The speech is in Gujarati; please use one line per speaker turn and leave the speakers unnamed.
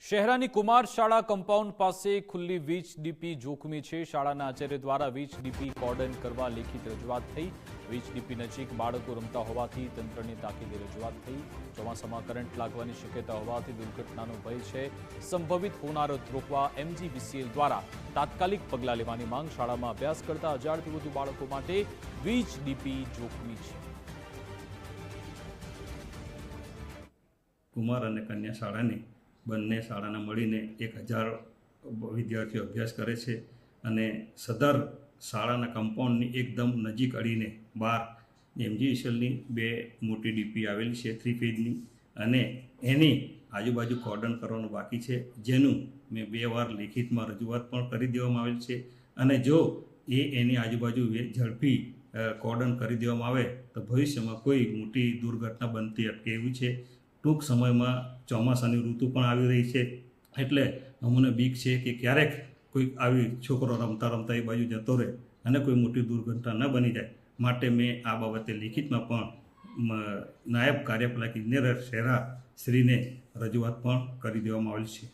શહેરાની કુમાર શાળા કમ્પાઉન્ડ પાસે ખુલ્લી વીજ ડીપી જોખમી છે। શાળાના આચાર્ય દ્વારા વીજ ડીપી કોર્ડન કરવા લેખિત રજૂઆત થઈ। વીજ ડીપી નજીક બાળકો રમતા હોવાથી તંત્રને તાકીદે રજૂઆત થઈ। ચોમાસામાં કરંટ લાગવાની શક્યતા હોવાથી દુર્ઘટનાનો ભય છે। સંભવિત હોનારત રોકવા MGVCL દ્વારા તાત્કાલિક પગલાં લેવાની માંગ। શાળામાં અભ્યાસ કરતા 1000થી વધુ બાળકો માટે વીજ ડીપી જોખમી છે।
કુમાર અને કન્યા શાળાની બંને શાળાના મળીને 1000 વિદ્યાર્થીઓ અભ્યાસ કરે છે અને સદર શાળાના કમ્પાઉન્ડની એકદમ નજીક અડીને બહાર MGVCLની 2 મોટી ડીપી આવેલી છે 3 ફેઝની અને એની આજુબાજુ કોર્ડન કરવાનું બાકી છે, જેનું મેં 2 વાર લેખિતમાં રજૂઆત પણ કરી દેવામાં આવેલ છે અને જો એની આજુબાજુ ઝડપી કોર્ડન કરી દેવામાં આવે તો ભવિષ્યમાં કોઈ મોટી દુર્ઘટના બનતી અટકે એવું છે। ટૂંક સમયમાં ચોમાસાની ઋતુ પણ આવી રહી છે, એટલે અમને બીક છે કે ક્યારેક કોઈ આવી છોકરો રમતા રમતા એ બાજુ જતો રહે અને કોઈ મોટી દુર્ઘટના ન બની જાય, માટે મેં આ બાબતે લેખિતમાં પણ નાયબ કાર્યપાલક ઇજનેર શહેરા શ્રીને રજૂઆત પણ કરી દેવામાં આવેલ છે।